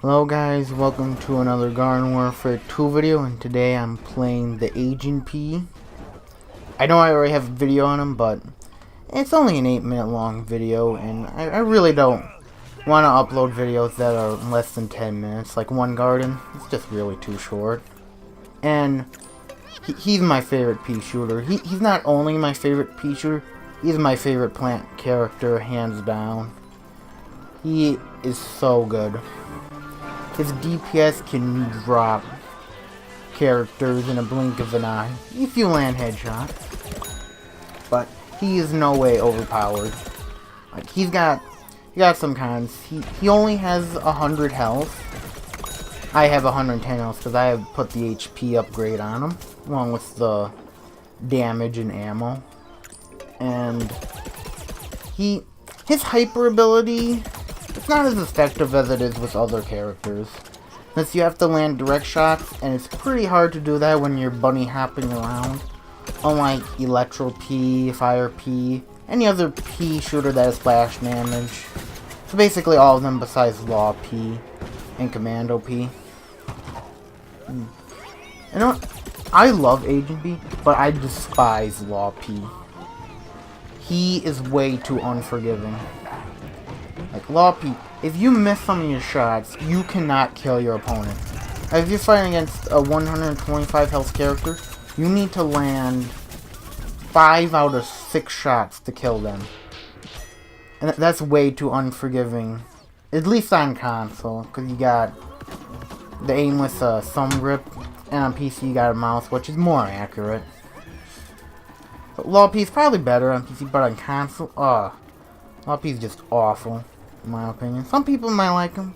Hello guys, welcome to another Garden Warfare 2 video, and today I'm playing the Agent P. I know I already have a video on him, but it's only an 8-minute long video, and I really don't want to upload videos that are less than 10 minutes, like one garden. It's just really too short. And he's my favorite pea shooter. He's not only my favorite pea shooter, he's my favorite plant character, hands down. He is so good. His DPS can drop characters in a blink of an eye if you land headshots. But he is no way overpowered. Like he got some cons. He only has 100 health. I have 110 health because I have put the HP upgrade on him, along with the damage and ammo. And his hyper ability, it's not as effective as it is with other characters, since you have to land direct shots, and it's pretty hard to do that when you're bunny hopping around. Unlike Electro P, Fire P, any other P shooter that has splash damage. So basically all of them besides Law P and Commando P. You know what? I love Agent P, but I despise Law P. He is way too unforgiving. Like Law P, if you miss some of your shots, you cannot kill your opponent. If you're fighting against a 125 health character, you need to land 5 out of 6 shots to kill them. And that's way too unforgiving. At least on console, because you got the aim with thumb grip, and on PC you got a mouse, which is more accurate. But Law P is probably better on PC, but on console, Law P is just awful, in my opinion. Some people might like him,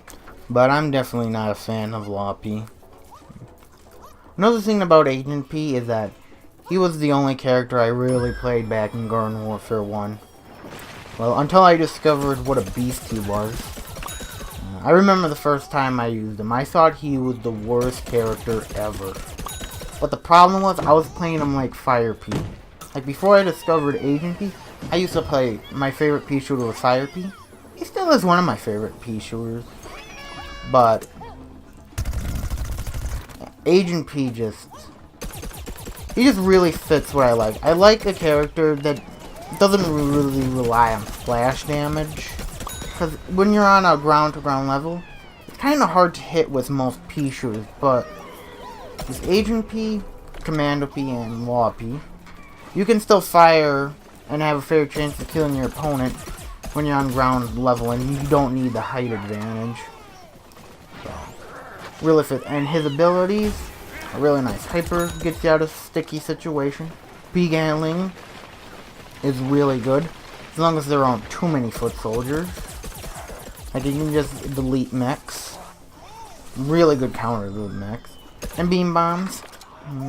but I'm definitely not a fan of Law P. Another thing about Agent P is that he was the only character I really played back in Garden Warfare 1. Well, until I discovered what a beast he was. I remember the first time I used him, I thought he was the worst character ever. But the problem was, I was playing him like Fire P. Like, before I discovered Agent P, I used to play, my favorite P shooter was Fire P. He still is one of my favorite P shooters. But Agent P he just really fits what I like. I like a character that doesn't really rely on splash damage. Because when you're on a ground-to-ground level, it's kind of hard to hit with most P shooters. But with Agent P, Commando P, and Law P, you can still fire and have a fair chance of killing your opponent when you're on ground level and you don't need the height advantage. So, really fit. And his abilities are really nice. Hyper gets you out of sticky situation. Peak handling is really good, as long as there aren't too many foot soldiers. Like, you can just delete mechs. Really good counter to mechs. And beam bombs.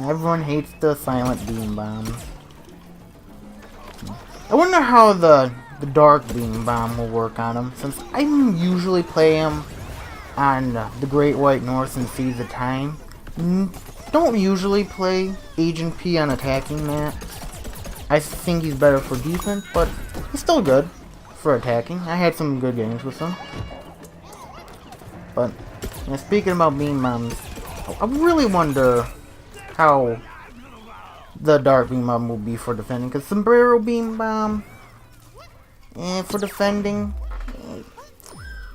Everyone hates the silent beam bombs. I wonder how the dark beam bomb will work on him, since I usually play him on the Great White North and Seas of Time. Don't usually play Agent P on attacking maps. I think he's better for defense, but he's still good for attacking. I had some good games with him. But yeah, speaking about beam bombs, I really wonder how the dark beam bomb will be for defending, because Sombrero beam bomb, for defending,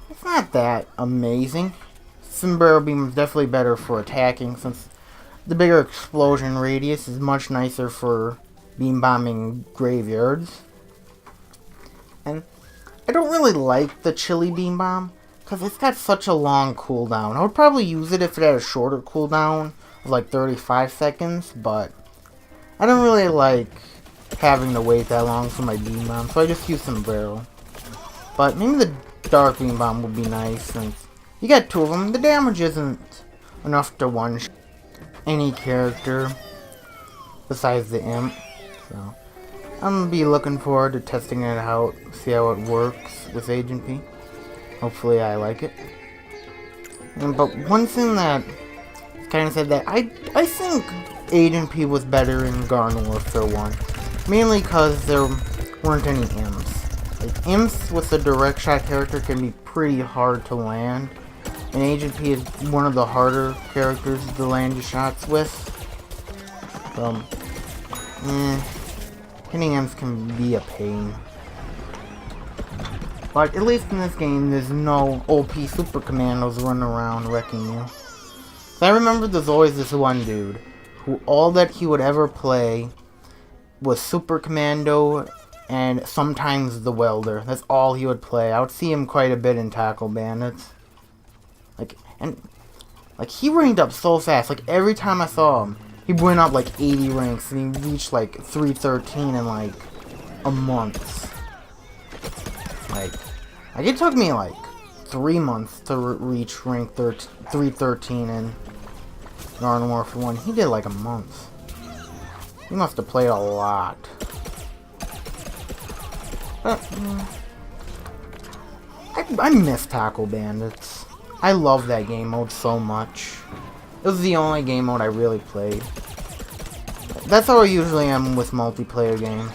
it's not that amazing. Sombrero beam is definitely better for attacking, since the bigger explosion radius is much nicer for beam bombing graveyards. And I don't really like the chili beam bomb, because it's got such a long cooldown. I would probably use it if it had a shorter cooldown of like 35 seconds, but I don't really like having to wait that long for my beam bomb, so I just use Sombrero. But maybe the dark beam bomb would be nice, since you got 2 of them. The damage isn't enough to one-shot any character besides the imp. So I'm gonna be looking forward to testing it out, see how it works with Agent P. Hopefully I like it. But one thing that kind of said that I think Agent P was better in Garden Warfare 1. Mainly because there weren't any imps. Like, imps with a direct shot character can be pretty hard to land. And Agent P is one of the harder characters to land your shots with. Hitting M's can be a pain. But at least in this game, there's no OP super commandos running around wrecking you. So I remember there's always this one dude who all that he would ever play was super commando and sometimes the welder. That's all he would play. I would see him quite a bit in Tackle Bandits. He ranked up so fast. Like every time I saw him, he went up like 80 ranks and he reached like 313 in like a month. Like it took me like 3 months to reach rank 313 in Garden Warfare 1. He did like a month. He must have played a lot. I miss Tackle Bandits. I love that game mode so much. It was the only game mode I really played. That's how I usually am with multiplayer games.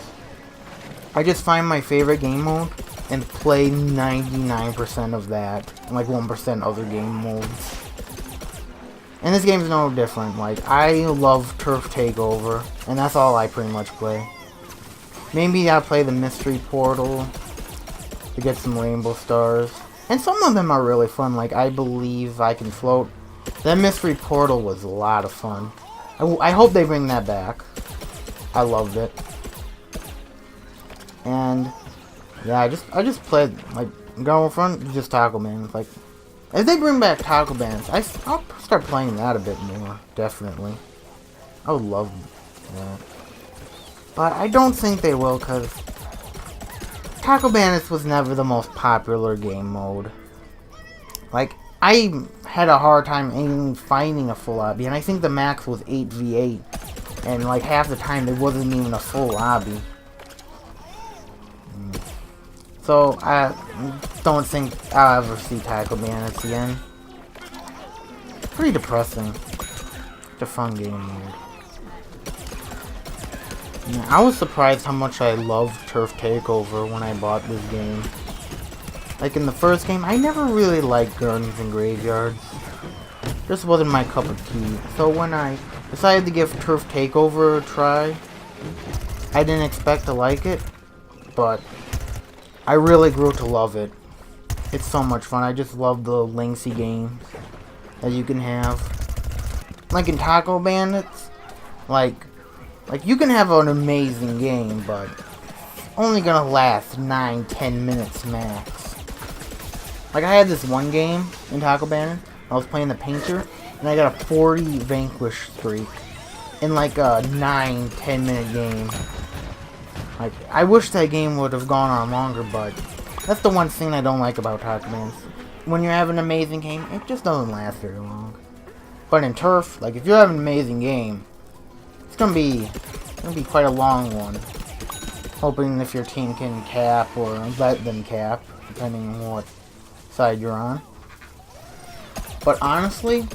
I just find my favorite game mode and play 99% of that, and like 1% other game modes. And this game's no different. Like, I love Turf Takeover, and that's all I pretty much play. Maybe I'll play the Mystery Portal to get some rainbow stars. And some of them are really fun, like I Believe I Can Float. That Mystery Portal was a lot of fun. I hope they bring that back. I loved it. And yeah, I just played like Garden Front, just Tackle Bandits. Like if they bring back Tackle Bandits, I'll start playing that a bit more. Definitely, I would love that. But I don't think they will, because Tackle Bandits was never the most popular game mode. Like, I had a hard time even finding a full lobby, and I think the max was 8v8. And like half the time there wasn't even a full lobby. So I don't think I'll ever see Tackle Bandits again. Pretty depressing. It's a fun game mode. Yeah, I was surprised how much I loved Turf Takeover when I bought this game. Like in the first game, I never really liked Gardens and Graveyards. This wasn't my cup of tea. So when I decided to give Turf Takeover a try, I didn't expect to like it, but I really grew to love it. It's so much fun. I just love the lengthy games that you can have. Like in Tackle Bandits, like you can have an amazing game, but it's only gonna last 9-10 minutes max. Like I had this one game in Tackle Bandit, I was playing the Painter, and I got a 40 vanquish streak in like a 9-10 minute game. Like I wish that game would have gone on longer, but that's the one thing I don't like about Tackle Bandit. When you have an amazing game, it just doesn't last very long. But in Turf, like if you have an amazing game, it's gonna be quite a long one. Hoping if your team can cap or let them cap, depending on what side you're on. But honestly,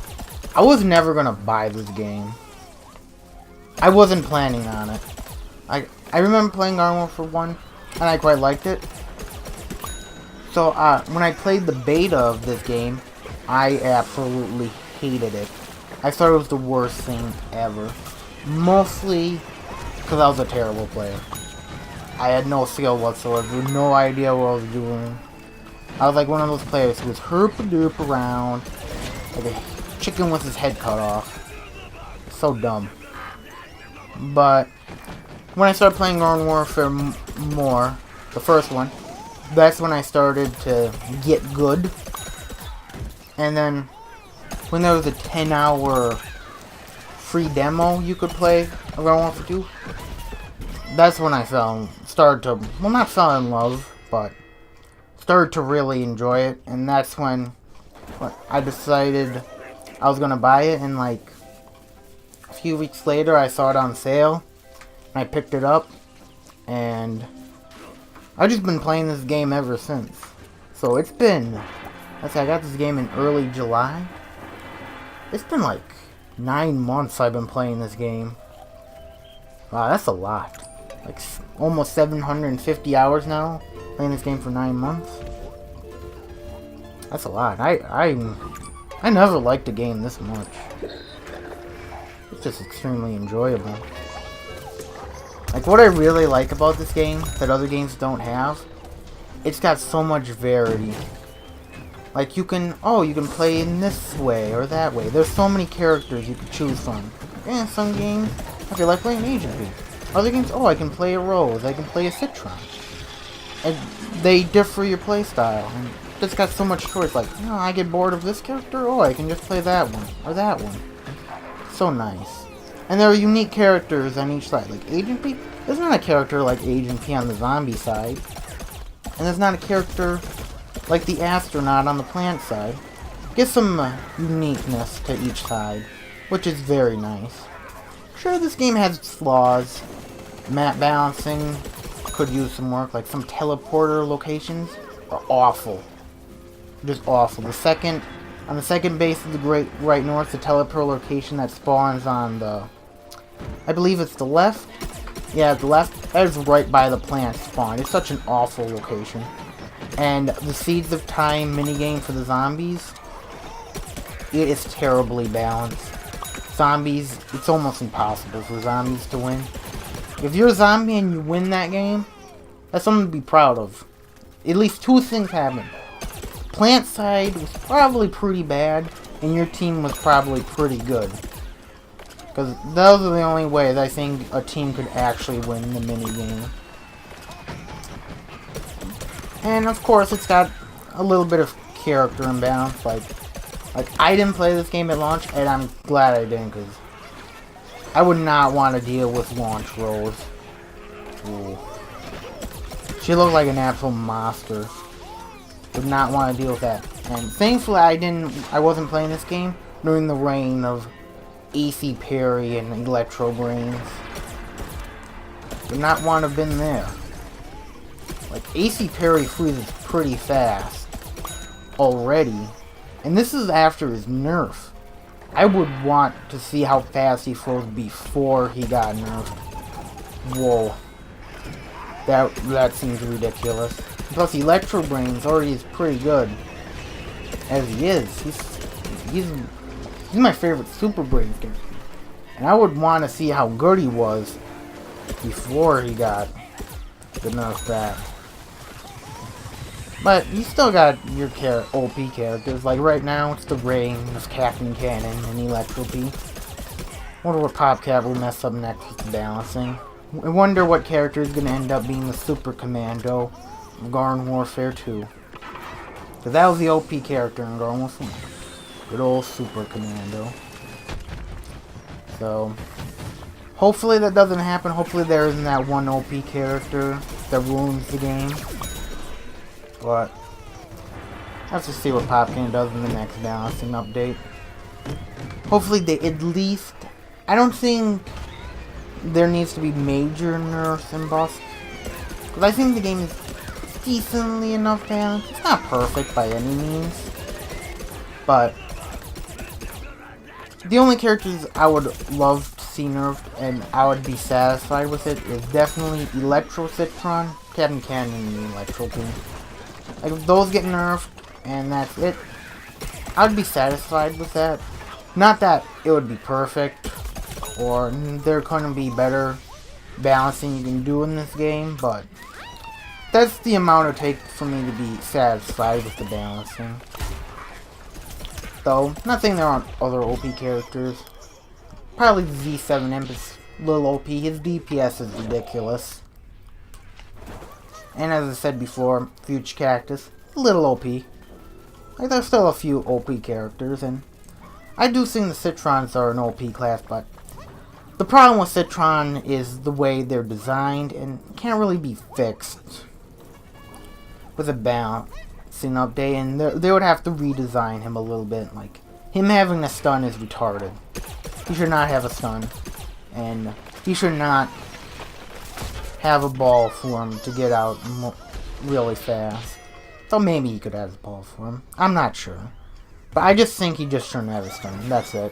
I was never gonna buy this game. I wasn't planning on it. I remember playing Garden Warfare 1, and I quite liked it. So when I played the beta of this game, I absolutely hated it. I thought it was the worst thing ever. Mostly because I was a terrible player. I had no skill whatsoever, no idea what I was doing. I was like one of those players who was herp-a-doop around like a chicken with his head cut off. So dumb. But when I started playing Garden Warfare more, the first one, that's when I started to get good. And then when there was a 10-hour free demo you could play of Garden Warfare 2, that's when I started to, well, not fell in love, but started to really enjoy it. And that's when I decided I was gonna buy it, and like a few weeks later I saw it on sale and I picked it up, and I've just been playing this game ever since. So it's been, let's see, I got this game in early July. It's been like 9 months I've been playing this game. Wow, that's a lot. Like almost 750 hours now, playing this game for 9 months. That's a lot. I never liked a game this much. It's just extremely enjoyable. Like, what I really like about this game that other games don't have, it's got so much variety. Like, you can play in this way or that way. There's so many characters you can choose from. And some games, I feel like playing Agent B. Other games, I can play a Rose, I can play a Citron. And they differ your playstyle. And it's got so much choice. Like, I get bored of this character, I can just play that one or that one. So nice. And there are unique characters on each side. Like Agent P, there's not a character like Agent P on the zombie side. And there's not a character like the astronaut on the plant side. Gives some uniqueness to each side, which is very nice. Sure, this game has its flaws. Map balancing could use some work, like some teleporter locations are awful. Just awful. On the second base of the Great Right North, the teleporter location that spawns on the, I believe it's the left? Yeah, the left. That is right by the plant spawn. It's such an awful location. And the Seeds of Time minigame for the zombies, it is terribly balanced. Zombies, it's almost impossible for zombies to win. If you're a zombie and you win that game, that's something to be proud of. At least two things happen. Plant side was probably pretty bad, and your team was probably pretty good. Because those are the only ways I think a team could actually win the minigame. And of course, it's got a little bit of character imbalance. Like I didn't play this game at launch, and I'm glad I didn't, because I would not want to deal with Launch Rose. Ooh. She looked like an absolute monster. Would not want to deal with that. And thankfully, I wasn't playing this game during the reign of AC Perry and Electro Brains. Would not want to have been there. Like, AC Perry freezes pretty fast already. And this is after his nerf. I would want to see how fast he froze before he got nerfed. Whoa. That seems ridiculous. Plus, Electro Brains already is pretty good. As he is. He's my favorite Super Brains character. And I would want to see how good he was before he got the nerf back. But you still got your OP characters. Like right now, it's the reign of Captain Cannon and Electro P. Wonder what PopCap will mess up next with the balancing. I wonder what character is going to end up being the Super Commando of Garden Warfare 2. Because that was the OP character in Garden Warfare 1. Good old Super Commando. So, hopefully that doesn't happen. Hopefully there isn't that one OP character that ruins the game. But, let's just see what PopCap does in the next balancing update. Hopefully they at least... I don't think there needs to be major nerfs and buffs. Because I think the game is decently enough balanced. It's not perfect by any means. But, the only characters I would love to see nerfed and I would be satisfied with it is definitely Electro Citron, Captain Cannon, and Electro King. Like, if those get nerfed, and that's it, I would be satisfied with that. Not that it would be perfect, or there couldn't be better balancing you can do in this game, but that's the amount it would take for me to be satisfied with the balancing. Though, not saying there aren't other OP characters. Probably the Z7 Imp is a little OP, his DPS is ridiculous. And as I said before, Fuchs Cactus, a little OP. Like, there's still a few OP characters, and I do think the Citrons are an OP class, but the problem with Citron is the way they're designed, and can't really be fixed with a balancing update, and they would have to redesign him a little bit. Like, him having a stun is retarded. He should not have a stun, and he should not have a ball for him to get out really fast. So maybe he could have a ball for him. I'm not sure. But I just think he just shouldn't have a stun. That's it.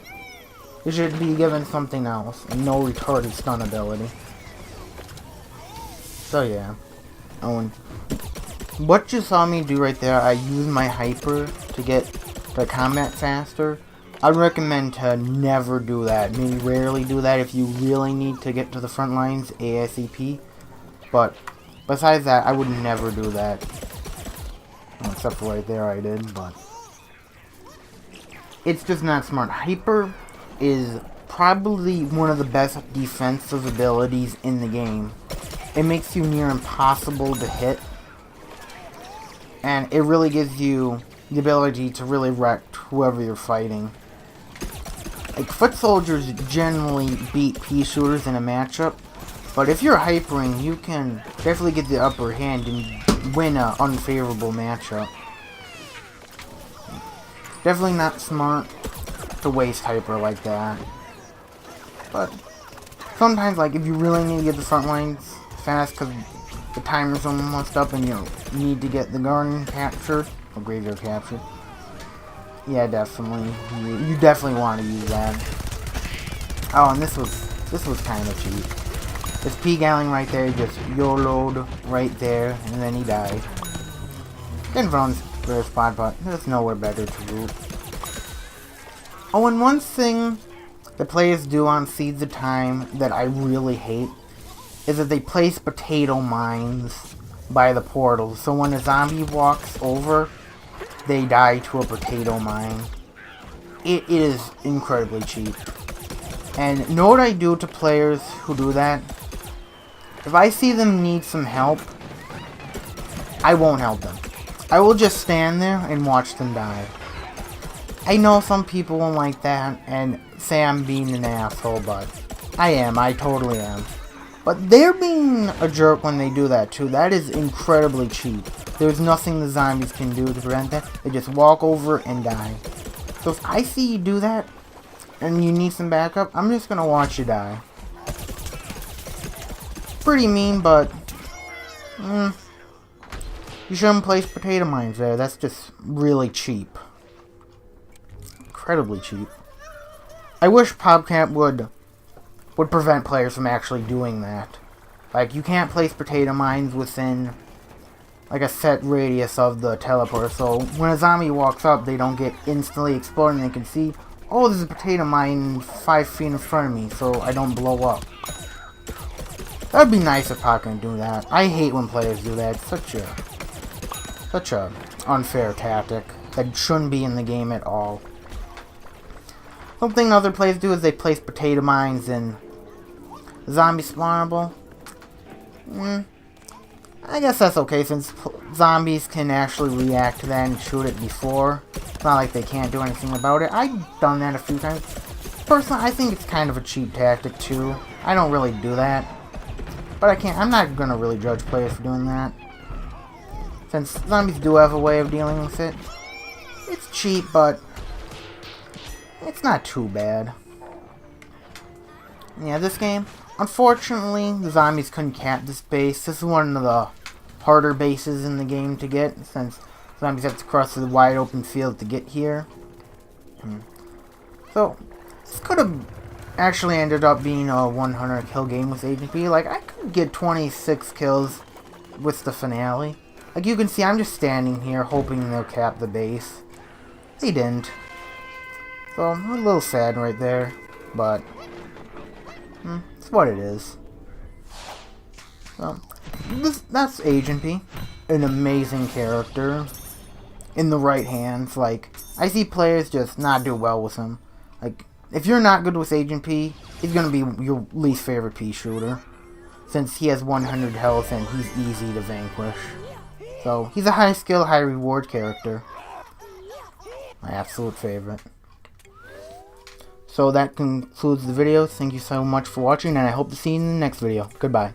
He should be given something else, and no retarded stun ability. So yeah. Oh, and what you saw me do right there, I used my hyper to get to combat faster, I'd recommend to never do that. Maybe rarely do that if you really need to get to the front lines ASAP. But besides that, I would never do that. Well, except for right there I did, but it's just not smart. Hyper is probably one of the best defensive abilities in the game. It makes you near impossible to hit, and it really gives you the ability to really wreck whoever you're fighting. Like, foot soldiers generally beat pea shooters in a matchup, but if you're hypering, you can definitely get the upper hand and win an unfavorable matchup. Definitely not smart to waste hyper like that. But sometimes, like, if you really need to get the front lines fast because the timer's almost up and you need to get the garden captured, or graveyard captured, yeah, definitely. You definitely want to use that. Oh, and this was kind of cheap. This P-Galling right there, just YOLO'd right there, and then he died. Didn't run for a spot, but there's nowhere better to root. Oh, and one thing the players do on Seeds of Time that I really hate is that they place potato mines by the portals. So when a zombie walks over, they die to a potato mine. It is incredibly cheap. And know what I do to players who do that? If I see them need some help, I won't help them. I will just stand there and watch them die. I know some people won't like that and say I'm being an asshole, but I am. I totally am. But they're being a jerk when they do that too. That is incredibly cheap. There's nothing the zombies can do to prevent that. They just walk over and die. So if I see you do that and you need some backup, I'm just gonna watch you die. Pretty mean, but you shouldn't place potato mines there. That's just really cheap. Incredibly cheap. I wish PopCap would prevent players from actually doing that. Like, you can't place potato mines within like a set radius of the teleport, so when a zombie walks up, they don't get instantly exploded and they can see, oh, there's a potato mine 5 feet in front of me, so I don't blow up. That would be nice if Pop can do that. I hate when players do that. It's such a unfair tactic that shouldn't be in the game at all. Something other players do is they place potato mines in zombie spawnable. I guess that's okay since zombies can actually react to that and shoot it before. It's not like they can't do anything about it. I've done that a few times. Personally, I think it's kind of a cheap tactic too. I don't really do that. But I'm not gonna really judge players for doing that. Since zombies do have a way of dealing with it. It's cheap, but it's not too bad. Yeah, this game, unfortunately, the zombies couldn't cap this base. This is one of the harder bases in the game to get, since zombies have to cross the wide open field to get here. So, this could have actually ended up being a 100 kill game with Agent P. Like, I could get 26 kills with the finale. Like, you can see, I'm just standing here hoping they'll cap the base. They didn't. So, I'm a little sad right there, but it's what it is. So, that's Agent P. An amazing character. In the right hands. Like, I see players just not do well with him. Like, if you're not good with Agent P, he's gonna be your least favorite P shooter. Since he has 100 health and he's easy to vanquish. So, he's a high skill, high reward character. My absolute favorite. So that concludes the video. Thank you so much for watching, and I hope to see you in the next video. Goodbye.